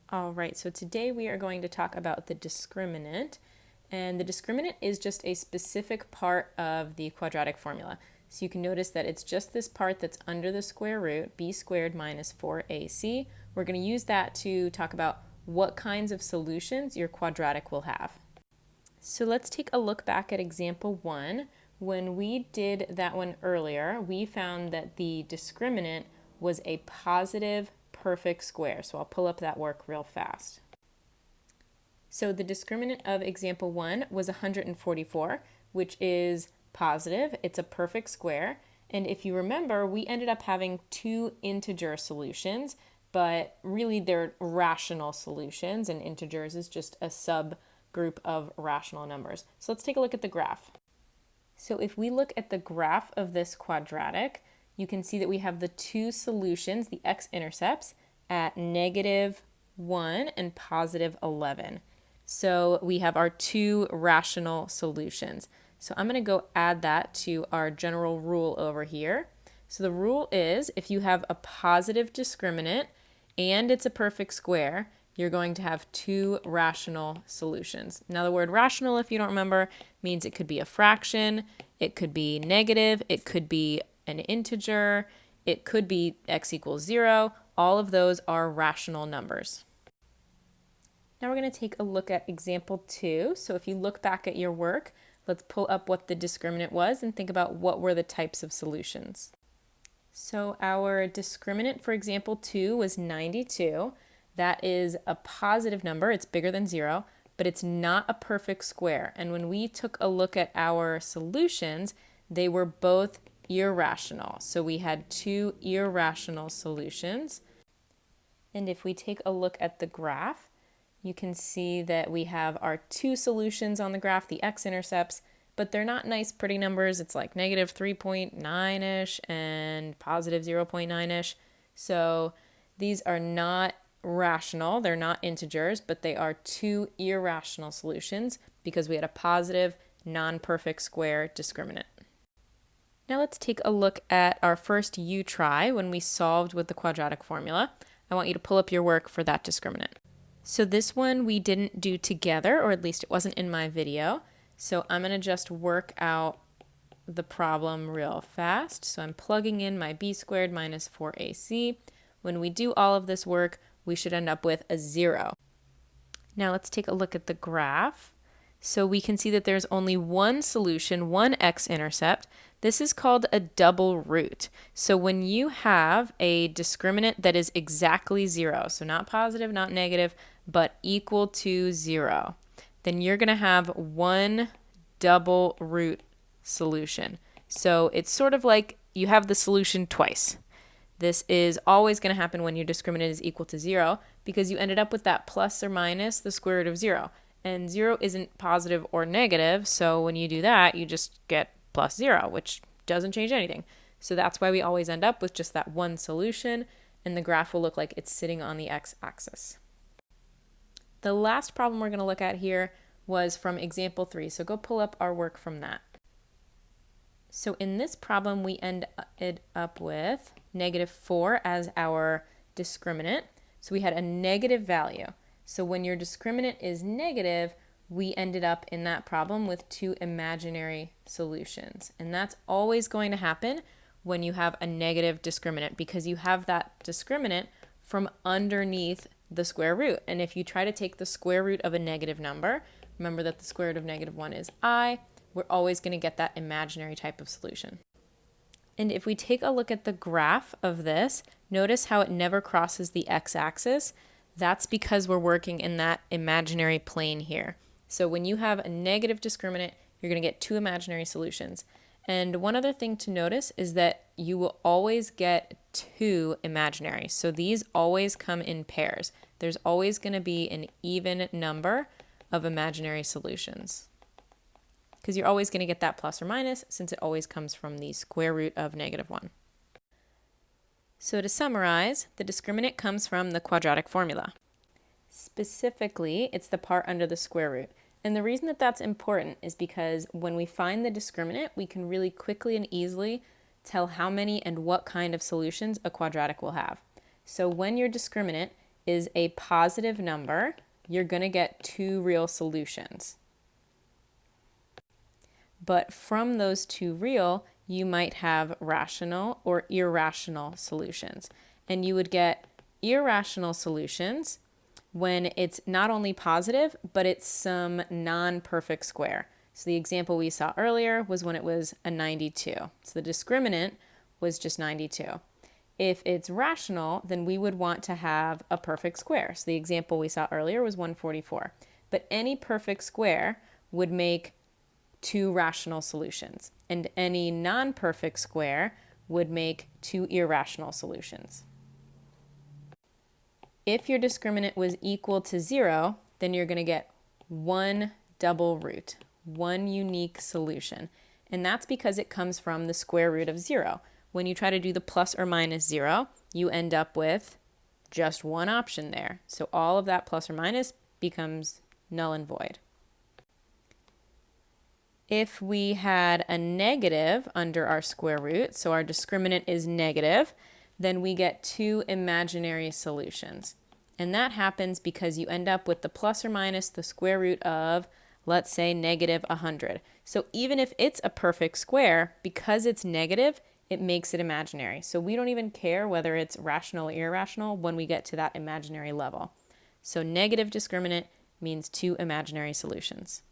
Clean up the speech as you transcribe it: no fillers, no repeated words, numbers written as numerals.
All right, so today we are going to talk about the discriminant. And the discriminant is just a specific part of the quadratic formula. So you can notice that it's just this part that's under the square root, b squared minus 4ac. We're going to use that to talk about what kinds of solutions your quadratic will have. So let's take a look back at example 1. When we did that one earlier, we found that the discriminant was a positive perfect square. So I'll pull up that work real fast. So the discriminant of example 1 was 144, which is positive. It's a perfect square. And if you remember, we ended up having two integer solutions, but really they're rational solutions, and integers is just a subgroup of rational numbers. So let's take a look at the graph. So if we look at the graph of this quadratic, you can see that we have the two solutions, the x-intercepts, at -1 and +11. So we have our two rational solutions. So I'm going to go add that to our general rule over here. So the rule is if you have a positive discriminant and it's a perfect square, you're going to have two rational solutions. Now the word rational, if you don't remember, means it could be a fraction, it could be negative, it could be an integer, it could be x equals 0. All of those are rational numbers. Now we're going to take a look at example 2. So if you look back at your work, let's pull up what the discriminant was and think about what were the types of solutions. So our discriminant for example 2 was 92. That is a positive number. It's bigger than 0, but it's not a perfect square. And when we took a look at our solutions, they were both irrational. So we had two irrational solutions. And if we take a look at the graph, you can see that we have our two solutions on the graph, the x-intercepts, but they're not nice, pretty numbers. It's like -3.9-ish and +0.9-ish. So these are not rational. They're not integers, but they are two irrational solutions because we had a positive, non-perfect square discriminant. Now let's take a look at our first u-try when we solved with the quadratic formula. I want you to pull up your work for that discriminant. So this one we didn't do together, or at least it wasn't in my video. So I'm going to just work out the problem real fast. So I'm plugging in my b squared minus 4ac. When we do all of this work, we should end up with a 0. Now let's take a look at the graph. So we can see that there's only one solution, one x-intercept. This is called a double root. So when you have a discriminant that is exactly 0, so not positive, not negative, but equal to 0, then you're going to have one double root solution. So it's sort of like you have the solution twice. This is always going to happen when your discriminant is equal to 0 because you ended up with that plus or minus the square root of 0. And 0 isn't positive or negative, so when you do that, you just get plus 0, which doesn't change anything. So that's why we always end up with just that one solution, and the graph will look like it's sitting on the x-axis. The last problem we're going to look at here was from example 3, so go pull up our work from that. So in this problem, we ended up with -4 as our discriminant. So we had a negative value. So when your discriminant is negative, we ended up in that problem with two imaginary solutions. And that's always going to happen when you have a negative discriminant because you have that discriminant from underneath the square root. And if you try to take the square root of a negative number, remember that the square root of -1 is I, we're always going to get that imaginary type of solution. And if we take a look at the graph of this, notice how it never crosses the x-axis. That's because we're working in that imaginary plane here. So when you have a negative discriminant, you're going to get two imaginary solutions. And one other thing to notice is that you will always get two imaginary. So these always come in pairs. There's always going to be an even number of imaginary solutions because you're always going to get that plus or minus since it always comes from the square root of -1. So to summarize, the discriminant comes from the quadratic formula. Specifically, it's the part under the square root. And the reason that that's important is because when we find the discriminant, we can really quickly and easily tell how many and what kind of solutions a quadratic will have. So when your discriminant is a positive number, you're going to get two real solutions. But from those two real, you might have rational or irrational solutions. And you would get irrational solutions when it's not only positive, but it's some non-perfect square. So the example we saw earlier was when it was a 92. So the discriminant was just 92. If it's rational, then we would want to have a perfect square. So the example we saw earlier was 144. But any perfect square would make two rational solutions, and any non-perfect square would make two irrational solutions. If your discriminant was equal to 0, then you're going to get one double root, one unique solution. And that's because it comes from the square root of 0. When you try to do the plus or minus 0, you end up with just one option there. So all of that plus or minus becomes null and void. If we had a negative under our square root, so our discriminant is negative, then we get two imaginary solutions. And that happens because you end up with the plus or minus the square root of, let's say, negative 100. So even if it's a perfect square, because it's negative, it makes it imaginary. So we don't even care whether it's rational or irrational when we get to that imaginary level. So negative discriminant means two imaginary solutions.